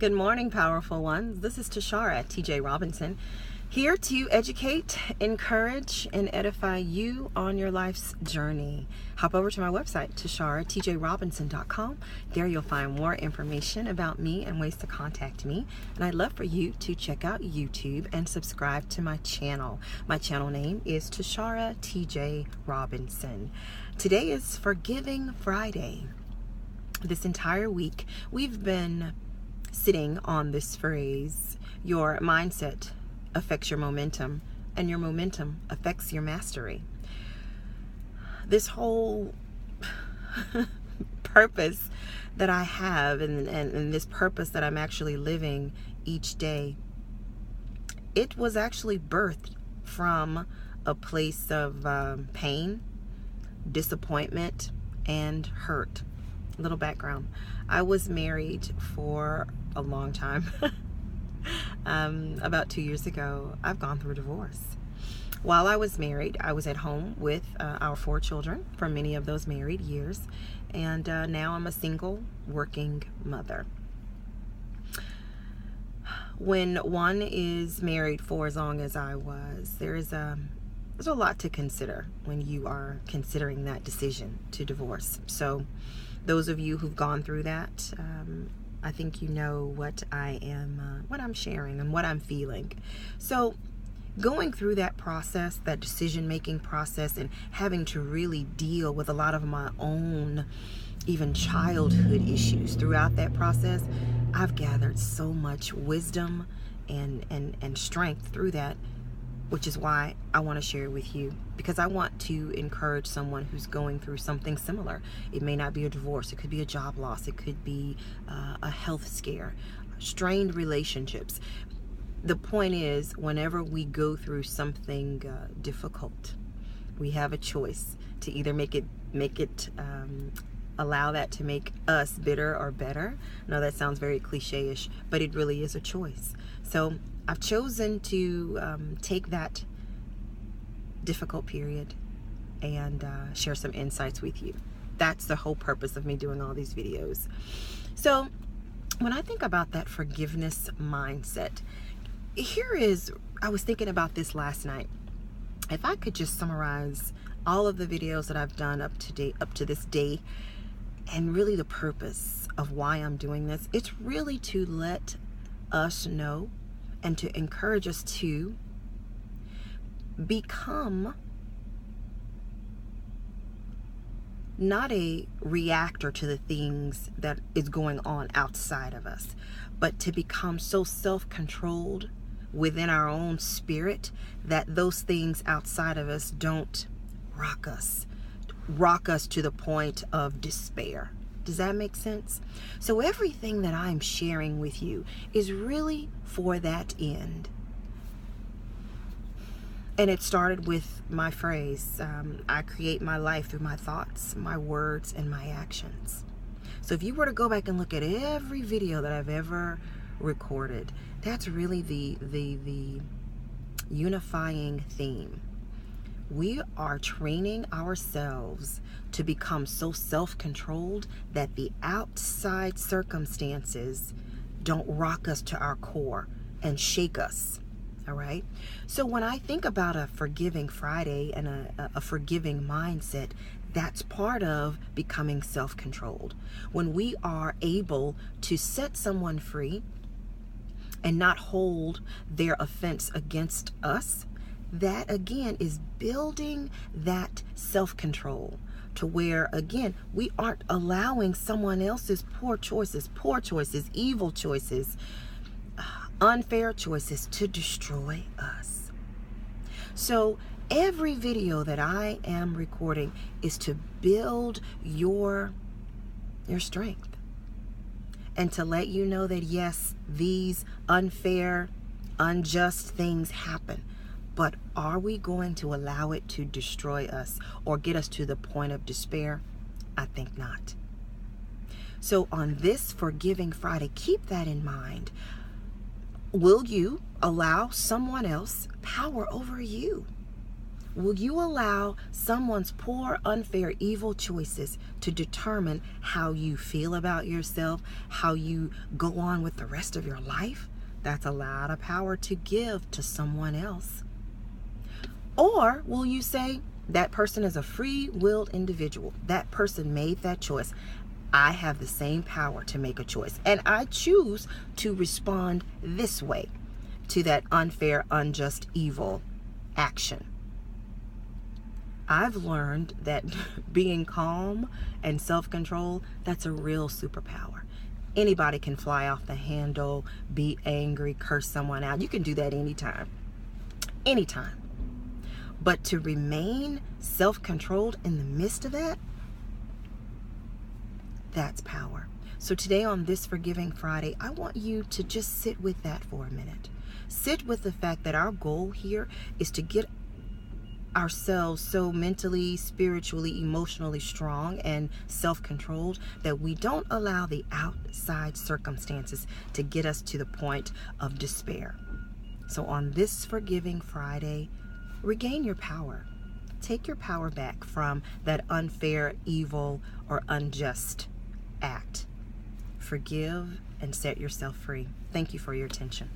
Good morning, powerful ones. This is Tashara, TJ Robinson, here to educate, encourage, and edify you on your life's journey. Hop over to my website, tasharatjrobinson.com. There you'll find more information about me and ways to contact me. And I'd love for you to check out YouTube and subscribe to my channel. My channel name is Tashara TJ Robinson. Today is Forgiving Friday. This entire week, we've been sitting on this phrase, your mindset affects your momentum, and your momentum affects your mastery. This whole purpose that I have and this purpose that I'm actually living each day, it was actually birthed from a place of pain, disappointment, and hurt. Little background. I was married for a long time. About 2 years ago, I've gone through a divorce. While I was married, I was at home with our 4 children for many of those married years, and now I'm a single working mother. When one is married for as long as I was, there's a lot to consider when you are considering that decision to divorce. So those of you who've gone through that, I think you know what I'm sharing and what I'm feeling. So going through that process, that decision-making process, and having to really deal with a lot of my own, even childhood issues throughout that process, I've gathered so much wisdom and strength through that, which is why I want to share it with you, because I want to encourage someone who's going through something similar. It may not be a divorce, it could be a job loss, it could be a health scare, strained relationships. The point is, whenever we go through something difficult, we have a choice to either allow that to make us bitter or better. I know that sounds very cliche-ish, but it really is a choice. So I've chosen to take that difficult period and share some insights with you. That's the whole purpose of me doing all these videos. So when I think about that forgiveness mindset, I was thinking about this last night. If I could just summarize all of the videos that I've done up to this day, and really the purpose of why I'm doing this, it's really to let us know and to encourage us to become not a reactor to the things that is going on outside of us, but to become so self-controlled within our own spirit that those things outside of us don't rock us to the point of despair. Does that make sense? So everything that I'm sharing with you is really for that end. And it started with my phrase, I create my life through my thoughts, my words, and my actions. So if you were to go back and look at every video that I've ever recorded, that's really the unifying theme. We are training ourselves to become so self-controlled that the outside circumstances don't rock us to our core and shake us. All right? So when I think about a forgiving Friday and a forgiving mindset, that's part of becoming self-controlled. When we are able to set someone free and not hold their offense against us, that again is building that self-control to where, again, we aren't allowing someone else's poor choices, evil choices, unfair choices to destroy us. So every video that I am recording is to build your strength and to let you know that yes, these unfair, unjust things happen. But are we going to allow it to destroy us or get us to the point of despair? I think not. So on this Forgiving Friday, keep that in mind. Will you allow someone else power over you? Will you allow someone's poor, unfair, evil choices to determine how you feel about yourself, how you go on with the rest of your life? That's a lot of power to give to someone else. Or will you say, that person is a free-willed individual. That person made that choice. I have the same power to make a choice, and I choose to respond this way to that unfair, unjust, evil action. I've learned that being calm and self-control, that's a real superpower. Anybody can fly off the handle, be angry, curse someone out. You can do that anytime. Anytime. But to remain self-controlled in the midst of that, that's power. So today on this Forgiving Friday, I want you to just sit with that for a minute. Sit with the fact that our goal here is to get ourselves so mentally, spiritually, emotionally strong and self-controlled that we don't allow the outside circumstances to get us to the point of despair. So on this Forgiving Friday, regain your power. Take your power back from that unfair, evil, or unjust act. Forgive and set yourself free. Thank you for your attention.